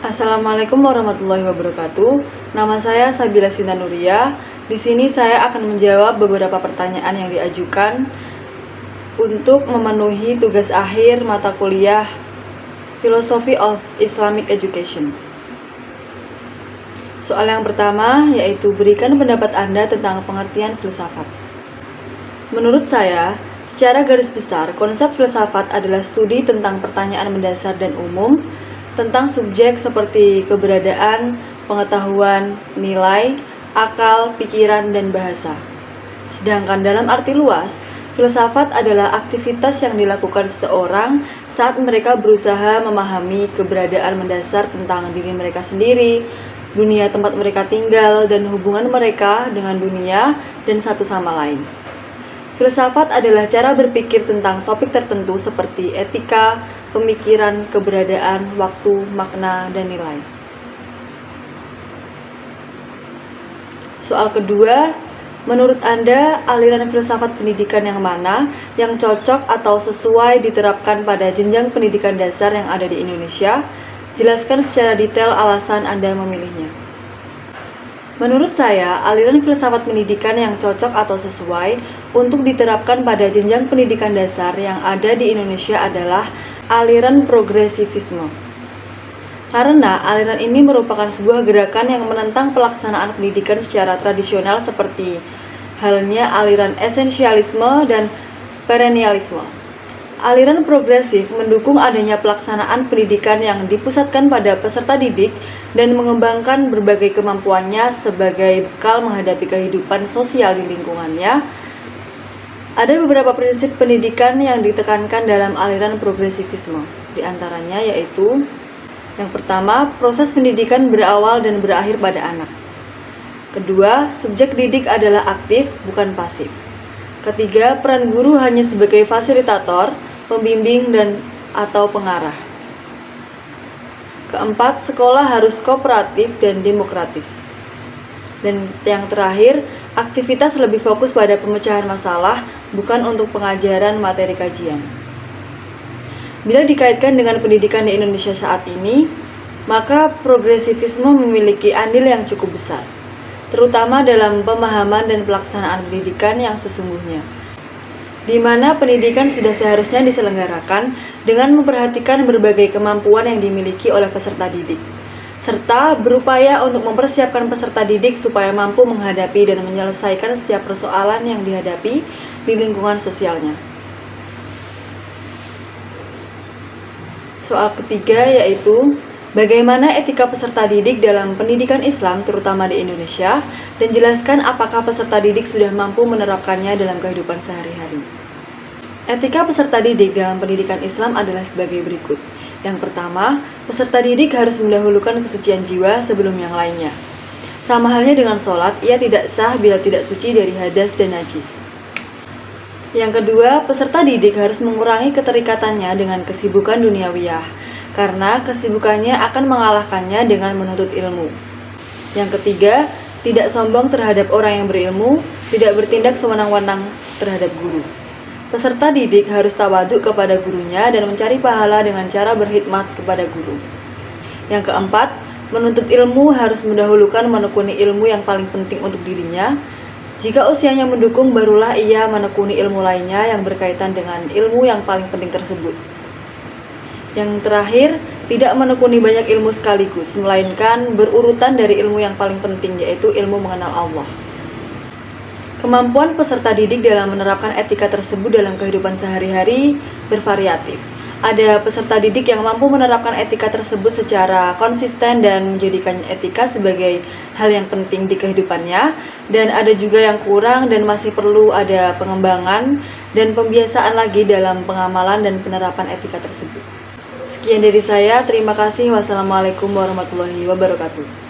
Assalamualaikum warahmatullahi wabarakatuh. Nama saya Sabila Sintanuria. Di sini saya akan menjawab beberapa pertanyaan yang diajukan untuk memenuhi tugas akhir mata kuliah Philosophy of Islamic Education. Soal yang pertama yaitu berikan pendapat Anda tentang pengertian filsafat. Menurut saya, secara garis besar, konsep filsafat adalah studi tentang pertanyaan mendasar dan umum tentang subjek seperti keberadaan, pengetahuan, nilai, akal, pikiran, dan bahasa. Sedangkan dalam arti luas, filsafat adalah aktivitas yang dilakukan seseorang saat mereka berusaha memahami keberadaan mendasar tentang diri mereka sendiri, dunia tempat mereka tinggal, dan hubungan mereka dengan dunia dan satu sama lain. Filsafat adalah cara berpikir tentang topik tertentu seperti etika, pemikiran, keberadaan, waktu, makna, dan nilai. Soal kedua, menurut Anda, aliran filsafat pendidikan yang mana yang cocok atau sesuai diterapkan pada jenjang pendidikan dasar yang ada di Indonesia? Jelaskan secara detail alasan Anda memilihnya. Menurut saya, aliran filsafat pendidikan yang cocok atau sesuai untuk diterapkan pada jenjang pendidikan dasar yang ada di Indonesia adalah aliran progresivisme. Karena aliran ini merupakan sebuah gerakan yang menentang pelaksanaan pendidikan secara tradisional seperti halnya aliran esensialisme dan perennialisme. Aliran progresif mendukung adanya pelaksanaan pendidikan yang dipusatkan pada peserta didik dan mengembangkan berbagai kemampuannya sebagai bekal menghadapi kehidupan sosial di lingkungannya. Ada beberapa prinsip pendidikan yang ditekankan dalam aliran progresivisme, di antaranya yaitu yang pertama, proses pendidikan berawal dan berakhir pada anak. Kedua, subjek didik adalah aktif, bukan pasif. Ketiga, peran guru hanya sebagai fasilitator, pembimbing dan atau pengarah. Keempat, sekolah harus kooperatif dan demokratis. Dan yang terakhir, aktivitas lebih fokus pada pemecahan masalah, bukan untuk pengajaran materi kajian. Bila dikaitkan dengan pendidikan di Indonesia saat ini, maka progresivisme memiliki andil yang cukup besar, terutama dalam pemahaman dan pelaksanaan pendidikan yang sesungguhnya, di mana pendidikan sudah seharusnya diselenggarakan dengan memperhatikan berbagai kemampuan yang dimiliki oleh peserta didik, serta berupaya untuk mempersiapkan peserta didik supaya mampu menghadapi dan menyelesaikan setiap persoalan yang dihadapi di lingkungan sosialnya. Soal ketiga yaitu bagaimana etika peserta didik dalam pendidikan Islam terutama di Indonesia, dan jelaskan apakah peserta didik sudah mampu menerapkannya dalam kehidupan sehari-hari. Etika peserta didik dalam pendidikan Islam adalah sebagai berikut. Yang pertama, peserta didik harus mendahulukan kesucian jiwa sebelum yang lainnya. Sama halnya dengan sholat, ia tidak sah bila tidak suci dari hadas dan najis. Yang kedua, peserta didik harus mengurangi keterikatannya dengan kesibukan duniawiyah, karena kesibukannya akan mengalahkannya dengan menuntut ilmu. Yang ketiga, tidak sombong terhadap orang yang berilmu, tidak bertindak sewenang-wenang terhadap guru. Peserta didik harus tawaduk kepada gurunya dan mencari pahala dengan cara berkhidmat kepada guru. Yang keempat, menuntut ilmu harus mendahulukan menekuni ilmu yang paling penting untuk dirinya. Jika usianya mendukung, barulah ia menekuni ilmu lainnya yang berkaitan dengan ilmu yang paling penting tersebut. Yang terakhir, tidak menekuni banyak ilmu sekaligus, melainkan berurutan dari ilmu yang paling penting, yaitu ilmu mengenal Allah. Kemampuan peserta didik dalam menerapkan etika tersebut dalam kehidupan sehari-hari bervariatif. Ada peserta didik yang mampu menerapkan etika tersebut secara konsisten dan menjadikan etika sebagai hal yang penting di kehidupannya, dan ada juga yang kurang dan masih perlu ada pengembangan dan pembiasaan lagi dalam pengamalan dan penerapan etika tersebut. Sekian dari saya, terima kasih. Wassalamualaikum warahmatullahi wabarakatuh.